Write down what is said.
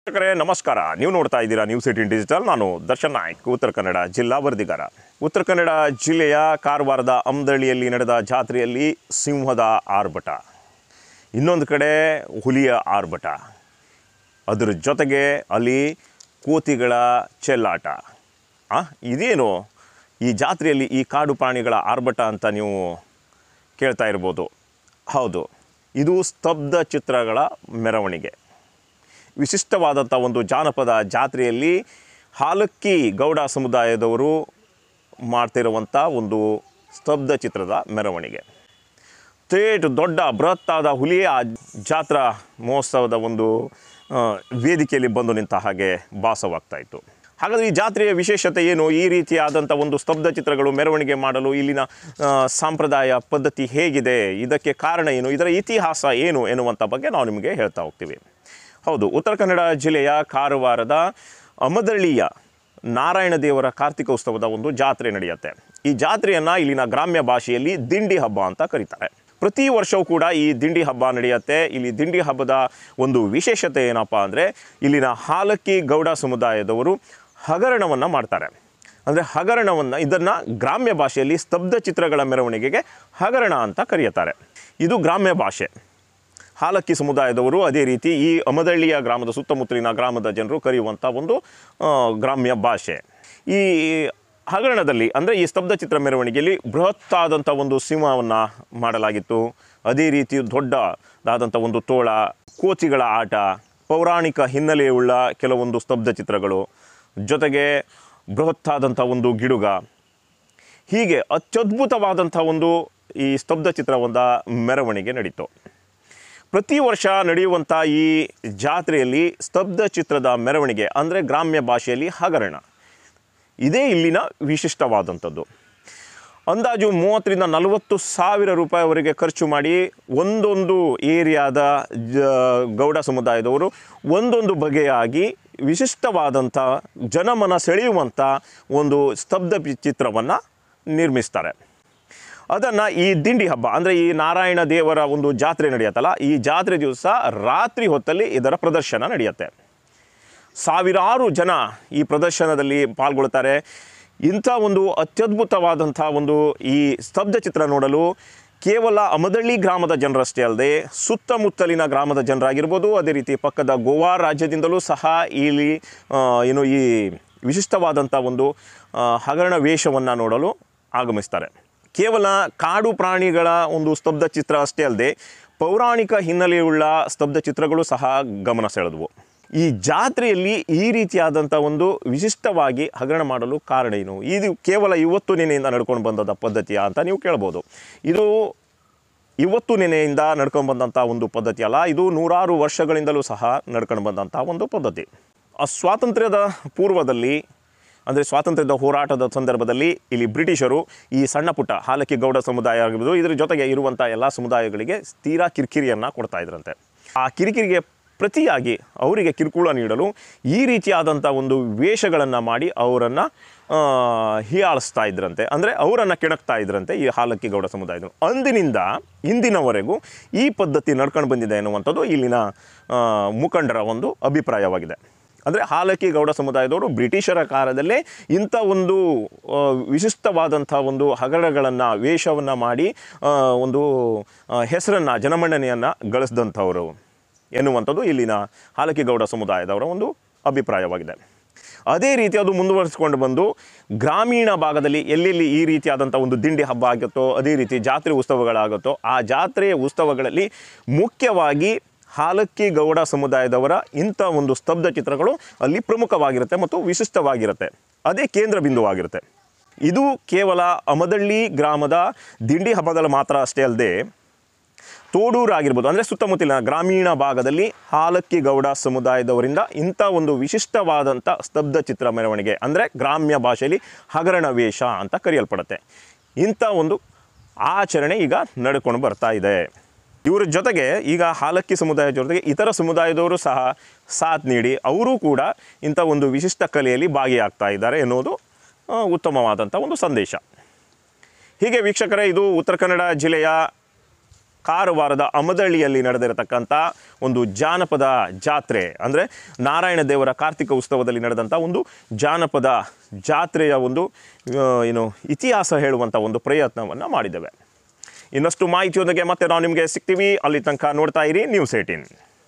ವೀಕ್ಷಕರೇ ನಮಸ್ಕಾರ. ನೀವು ನೋಡ್ತಾ ಇದ್ದೀರಾ ನ್ಯೂಸ್ 18 ಡಿಜಿಟಲ್. ನಾನು ದರ್ಶನ್ ನಾಯ್ಕ್, ಉತ್ತರ ಕನ್ನಡ ಜಿಲ್ಲಾ ವರದಿಗಾರ. ಉತ್ತರ ಕನ್ನಡ ಜಿಲ್ಲೆಯ ಕಾರವಾರದ ಅಮದಳ್ಳಿಯಲ್ಲಿ ನಡೆದ ಜಾತ್ರೆಯಲ್ಲಿ ಸಿಂಹದ ಆರ್ಭಟ, ಇನ್ನೊಂದು ಕಡೆ ಹುಲಿಯ ಆರ್ಭಟ, ಅದರ ಜೊತೆಗೆ ಅಲ್ಲಿ ಕೋತಿಗಳ ಚೆಲ್ಲಾಟ. ಇದೇನು ಈ ಜಾತ್ರೆಯಲ್ಲಿ ಈ ಕಾಡು ಪ್ರಾಣಿಗಳ ಆರ್ಭಟ ಅಂತ ನೀವು ಕೇಳ್ತಾ ಇರ್ಬೋದು. ಹೌದು, ಇದು ಸ್ತಬ್ಧ ಚಿತ್ರಗಳ ಮೆರವಣಿಗೆ. ವಿಶಿಷ್ಟವಾದಂಥ ಒಂದು ಜಾನಪದ ಜಾತ್ರೆಯಲ್ಲಿ ಹಾಲಕ್ಕಿ ಗೌಡ ಸಮುದಾಯದವರು ಮಾಡ್ತಿರುವಂಥ ಒಂದು ಸ್ತಬ್ಧ ಚಿತ್ರದ ಮೆರವಣಿಗೆ. ದೊಡ್ಡ ಬೃಹತ್ತಾದ ಹುಲಿಯ ಜಾತ್ರಾ ಮಹೋತ್ಸವದ ಒಂದು ವೇದಿಕೆಯಲ್ಲಿ ಬಂದು ನಿಂತ ಹಾಗೆ ಭಾಸವಾಗ್ತಾಯಿತ್ತು. ಹಾಗಾದರೆ ಈ ಜಾತ್ರೆಯ ವಿಶೇಷತೆ ಏನು? ಈ ರೀತಿಯಾದಂಥ ಒಂದು ಸ್ತಬ್ಧ ಚಿತ್ರಗಳು ಮೆರವಣಿಗೆ ಮಾಡಲು ಇಲ್ಲಿನ ಸಂಪ್ರದಾಯ ಪದ್ಧತಿ ಹೇಗಿದೆ, ಇದಕ್ಕೆ ಕಾರಣ ಏನು, ಇದರ ಇತಿಹಾಸ ಏನು ಎನ್ನುವಂಥ ಬಗ್ಗೆ ನಾವು ನಿಮಗೆ ಹೇಳ್ತಾ ಹೋಗ್ತೀವಿ. ಹೌದು, ಉತ್ತರ ಕನ್ನಡ ಜಿಲ್ಲೆಯ ಕಾರವಾರದ ಅಮದಳ್ಳಿಯ ನಾರಾಯಣ ದೇವರ ಕಾರ್ತಿಕ ಉತ್ಸವದ ಒಂದು ಜಾತ್ರೆ ನಡೆಯುತ್ತೆ. ಈ ಜಾತ್ರೆಯನ್ನು ಇಲ್ಲಿನ ಗ್ರಾಮ್ಯ ಭಾಷೆಯಲ್ಲಿ ದಿಂಡಿ ಹಬ್ಬ ಅಂತ ಕರೀತಾರೆ. ಪ್ರತಿ ವರ್ಷವೂ ಕೂಡ ಈ ದಿಂಡಿ ಹಬ್ಬ ನಡೆಯುತ್ತೆ. ಇಲ್ಲಿ ದಿಂಡಿ ಹಬ್ಬದ ಒಂದು ವಿಶೇಷತೆ ಏನಪ್ಪ ಅಂದರೆ, ಇಲ್ಲಿನ ಹಾಲಕ್ಕಿ ಗೌಡ ಸಮುದಾಯದವರು ಹಗರಣವನ್ನು ಮಾಡ್ತಾರೆ. ಅಂದರೆ ಹಗರಣವನ್ನು, ಇದನ್ನು ಗ್ರಾಮ್ಯ ಭಾಷೆಯಲ್ಲಿ ಸ್ತಬ್ಧ ಚಿತ್ರಗಳ ಮೆರವಣಿಗೆಗೆ ಹಗರಣ ಅಂತ ಕರೆಯುತ್ತಾರೆ. ಇದು ಗ್ರಾಮ್ಯ ಭಾಷೆ. ಹಾಲಕ್ಕಿ ಸಮುದಾಯದವರು ಅದೇ ರೀತಿ ಈ ಅಮದಳ್ಳಿಯ ಗ್ರಾಮದ ಸುತ್ತಮುತ್ತಲಿನ ಗ್ರಾಮದ ಜನರು ಕರೆಯುವಂಥ ಒಂದು ಗ್ರಾಮ್ಯ ಭಾಷೆ. ಈ ಹಗರಣದಲ್ಲಿ ಅಂದರೆ ಈ ಸ್ತಬ್ಧ ಚಿತ್ರ ಮೆರವಣಿಗೆಯಲ್ಲಿ ಬೃಹತ್ತಾದಂಥ ಒಂದು ಸಿಂಹವನ್ನು ಮಾಡಲಾಗಿತ್ತು. ಅದೇ ರೀತಿ ದೊಡ್ಡದಾದಂಥ ಒಂದು ತೋಳ, ಕೋತಿಗಳ ಆಟ, ಪೌರಾಣಿಕ ಹಿನ್ನೆಲೆಯುಳ್ಳ ಕೆಲವೊಂದು ಸ್ತಬ್ಧ ಚಿತ್ರಗಳು, ಜೊತೆಗೆ ಬೃಹತ್ತಾದಂಥ ಒಂದು ಗಿಡುಗ, ಹೀಗೆ ಅತ್ಯದ್ಭುತವಾದಂಥ ಒಂದು ಈ ಸ್ತಬ್ಧ ಚಿತ್ರವೊಂದ ಮೆರವಣಿಗೆ ನಡೀತು. ಪ್ರತಿ ವರ್ಷ ನಡೆಯುವಂಥ ಈ ಜಾತ್ರೆಯಲ್ಲಿ ಸ್ತಬ್ಧ ಚಿತ್ರದ ಮೆರವಣಿಗೆ ಅಂದರೆ ಗ್ರಾಮ್ಯ ಭಾಷೆಯಲ್ಲಿ ಹಗರಣ, ಇದೇ ಇಲ್ಲಿನ ವಿಶಿಷ್ಟವಾದಂಥದ್ದು. ಅಂದಾಜು 30,000 ರಿಂದ 40,000 ರೂಪಾಯಿವರೆಗೆ ಖರ್ಚು ಮಾಡಿ ಒಂದೊಂದು ಏರಿಯಾದ ಗೌಡ ಸಮುದಾಯದವರು ಒಂದೊಂದು ಬಗೆಯಾಗಿ ವಿಶಿಷ್ಟವಾದಂಥ ಜನಮನ ಸೆಳೆಯುವಂಥ ಒಂದು ಸ್ತಬ್ಧ ಚಿತ್ರವನ್ನು ನಿರ್ಮಿಸ್ತಾರೆ. ಅದನ್ನು ಈ ದಿಂಡಿ ಹಬ್ಬ ಅಂದರೆ ಈ ನಾರಾಯಣ ದೇವರ ಒಂದು ಜಾತ್ರೆ ನಡೆಯುತ್ತಲ್ಲ, ಈ ಜಾತ್ರೆ ದಿವಸ ರಾತ್ರಿ ಹೊತ್ತಲ್ಲಿ ಇದರ ಪ್ರದರ್ಶನ ನಡೆಯುತ್ತೆ. ಸಾವಿರಾರು ಜನ ಈ ಪ್ರದರ್ಶನದಲ್ಲಿ ಪಾಲ್ಗೊಳ್ತಾರೆ. ಇಂಥ ಒಂದು ಅತ್ಯದ್ಭುತವಾದಂಥ ಒಂದು ಈ ಸ್ತಬ್ಧ ಚಿತ್ರ ನೋಡಲು ಕೇವಲ ಅಮದಳ್ಳಿ ಗ್ರಾಮದ ಜನರಷ್ಟೇ ಅಲ್ಲದೆ ಸುತ್ತಮುತ್ತಲಿನ ಗ್ರಾಮದ ಜನರಾಗಿರ್ಬೋದು, ಅದೇ ರೀತಿ ಪಕ್ಕದ ಗೋವಾ ರಾಜ್ಯದಿಂದಲೂ ಸಹ ಇಲ್ಲಿ ಈ ವಿಶಿಷ್ಟವಾದಂಥ ಒಂದು ಹಗರಣ ವೇಷವನ್ನು ನೋಡಲು ಆಗಮಿಸ್ತಾರೆ. ಕೇವಲ ಕಾಡು ಪ್ರಾಣಿಗಳ ಒಂದು ಸ್ತಬ್ಧ ಚಿತ್ರ ಅಷ್ಟೇ ಅಲ್ಲದೆ ಪೌರಾಣಿಕ ಹಿನ್ನೆಲೆಯುಳ್ಳ ಸ್ತಬ್ಧ ಚಿತ್ರಗಳು ಸಹ ಗಮನ ಸೆಳೆದವು. ಈ ಜಾತ್ರೆಯಲ್ಲಿ ಈ ರೀತಿಯಾದಂಥ ಒಂದು ವಿಶಿಷ್ಟವಾಗಿ ಹಗರಣ ಮಾಡಲು ಕಾರಣ ಏನು? ಇದು ಕೇವಲ ಇವತ್ತು ನೆನೆಯಿಂದ ನಡ್ಕೊಂಡು ಬಂದದ ಪದ್ಧತಿಯ ಅಂತ ನೀವು ಕೇಳ್ಬೋದು. ಇದು ಇವತ್ತು ನೆನೆಯಿಂದ ನಡ್ಕೊಂಡು ಬಂದಂಥ ಒಂದು ಪದ್ಧತಿ ಅಲ್ಲ, ಇದು ನೂರಾರು ವರ್ಷಗಳಿಂದಲೂ ಸಹ ನಡ್ಕೊಂಡು ಬಂದಂಥ ಒಂದು ಪದ್ಧತಿ. ಸ್ವಾತಂತ್ರ್ಯದ ಪೂರ್ವದಲ್ಲಿ ಅಂದರೆ ಸ್ವಾತಂತ್ರ್ಯದ ಹೋರಾಟದ ಸಂದರ್ಭದಲ್ಲಿ ಇಲ್ಲಿ ಬ್ರಿಟಿಷರು ಈ ಸಣ್ಣ ಪುಟ್ಟ ಹಾಲಕ್ಕಿ ಗೌಡ ಸಮುದಾಯ ಆಗಿರ್ಬೋದು, ಇದರ ಜೊತೆಗೆ ಇರುವಂಥ ಎಲ್ಲ ಸಮುದಾಯಗಳಿಗೆ ತೀರಾ ಕಿರಿಕಿರಿಯನ್ನು ಕೊಡ್ತಾ ಇದ್ರಂತೆ. ಆ ಕಿರಿಕಿರಿಗೆ ಪ್ರತಿಯಾಗಿ ಅವರಿಗೆ ಕಿರುಕುಳ ನೀಡಲು ಈ ರೀತಿಯಾದಂಥ ಒಂದು ವೇಷಗಳನ್ನು ಮಾಡಿ ಅವರನ್ನು ಹೀಯಾಳಿಸ್ತಾ ಇದ್ರಂತೆ, ಅಂದರೆ ಅವರನ್ನು ಕೆಣಕ್ತಾ ಇದ್ರಂತೆ ಈ ಹಾಲಕ್ಕಿ ಗೌಡ ಸಮುದಾಯದವರು. ಅಂದಿನಿಂದ ಇಂದಿನವರೆಗೂ ಈ ಪದ್ಧತಿ ನಡ್ಕೊಂಡು ಬಂದಿದೆ ಎನ್ನುವಂಥದ್ದು ಇಲ್ಲಿನ ಮುಖಂಡರ ಒಂದು ಅಭಿಪ್ರಾಯವಾಗಿದೆ. ಅಂದರೆ ಹಾಲಕ್ಕಿ ಗೌಡ ಸಮುದಾಯದವರು ಬ್ರಿಟಿಷರ ಕಾಲದಲ್ಲೇ ಇಂಥ ಒಂದು ವಿಶಿಷ್ಟವಾದಂಥ ಒಂದು ಹಗರಣಗಳನ್ನು ವೇಷವನ್ನು ಮಾಡಿ ಒಂದು ಹೆಸರನ್ನು, ಜನಮನ್ನಣೆಯನ್ನು ಗಳಿಸಿದಂಥವರು ಎನ್ನುವಂಥದ್ದು ಇಲ್ಲಿನ ಹಾಲಕ್ಕಿ ಗೌಡ ಸಮುದಾಯದವರ ಒಂದು ಅಭಿಪ್ರಾಯವಾಗಿದೆ. ಅದೇ ರೀತಿ ಅದು ಮುಂದುವರಿಸಿಕೊಂಡು ಬಂದು ಗ್ರಾಮೀಣ ಭಾಗದಲ್ಲಿ ಎಲ್ಲೆಲ್ಲಿ ಈ ರೀತಿಯಾದಂಥ ಒಂದು ದಿಂಡಿ ಹಬ್ಬ ಆಗುತ್ತೋ, ಅದೇ ರೀತಿ ಜಾತ್ರೆ ಉತ್ಸವಗಳಾಗುತ್ತೋ, ಆ ಜಾತ್ರೆಯ ಉತ್ಸವಗಳಲ್ಲಿ ಮುಖ್ಯವಾಗಿ ಹಾಲಕ್ಕಿ ಗೌಡ ಸಮುದಾಯದವರ ಇಂಥ ಒಂದು ಸ್ತಬ್ಧ ಚಿತ್ರಗಳು ಅಲ್ಲಿ ಪ್ರಮುಖವಾಗಿರುತ್ತೆ ಮತ್ತು ವಿಶಿಷ್ಟವಾಗಿರುತ್ತೆ. ಅದೇ ಕೇಂದ್ರ ಬಿಂದುವಾಗಿರುತ್ತೆ. ಇದು ಕೇವಲ ಅಮದಳ್ಳಿ ಗ್ರಾಮದ ದಿಂಡಿ ಹಬ್ಬದಲ್ಲಿ ಮಾತ್ರ ಅಷ್ಟೇ ಅಲ್ಲದೆ ತೋಡೂರು ಆಗಿರ್ಬೋದು, ಅಂದರೆ ಸುತ್ತಮುತ್ತಲಿನ ಗ್ರಾಮೀಣ ಭಾಗದಲ್ಲಿ ಹಾಲಕ್ಕಿ ಗೌಡ ಸಮುದಾಯದವರಿಂದ ಇಂಥ ಒಂದು ವಿಶಿಷ್ಟವಾದಂಥ ಸ್ತಬ್ಧ ಚಿತ್ರ ಮೆರವಣಿಗೆ ಅಂದರೆ ಗ್ರಾಮ್ಯ ಭಾಷೆಯಲ್ಲಿ ಹಗರಣ ವೇಷ ಅಂತ ಕರೆಯಲ್ಪಡುತ್ತೆ. ಇಂಥ ಒಂದು ಆಚರಣೆ ಈಗ ನಡ್ಕೊಂಡು ಬರ್ತಾ ಇದೆ. ಇವರ ಜೊತೆಗೆ ಈಗ ಹಾಲಕ್ಕಿ ಸಮುದಾಯದ ಜೊತೆಗೆ ಇತರ ಸಮುದಾಯದವರು ಸಹ ಸಾಥ್ ನೀಡಿ ಅವರು ಕೂಡ ಇಂಥ ಒಂದು ವಿಶಿಷ್ಟ ಕಲೆಯಲ್ಲಿ ಭಾಗಿಯಾಗ್ತಾ ಇದ್ದಾರೆ ಎನ್ನುವುದು ಉತ್ತಮವಾದಂಥ ಒಂದು ಸಂದೇಶ. ಹೀಗೆ ವೀಕ್ಷಕರೇ, ಇದು ಉತ್ತರ ಕನ್ನಡ ಜಿಲ್ಲೆಯ ಕಾರವಾರದ ಅಮದಳ್ಳಿಯಲ್ಲಿ ನಡೆದಿರತಕ್ಕಂಥ ಒಂದು ಜಾನಪದ ಜಾತ್ರೆ, ಅಂದರೆ ನಾರಾಯಣ ದೇವರ ಕಾರ್ತಿಕ ಉತ್ಸವದಲ್ಲಿ ನಡೆದಂಥ ಒಂದು ಜಾನಪದ ಜಾತ್ರೆಯ ಒಂದು ಇತಿಹಾಸ ಹೇಳುವಂಥ ಒಂದು ಪ್ರಯತ್ನವನ್ನು ಮಾಡಿದ್ದೇವೆ. ಇನ್ನಷ್ಟು ಮಾಹಿತಿಯೊಂದಿಗೆ ಮತ್ತೆ ನಾವು ನಿಮಗೆ ಸಿಗ್ತೀವಿ. ಅಲ್ಲಿ ತನಕ ನೋಡ್ತಾ ಇರಿ News18.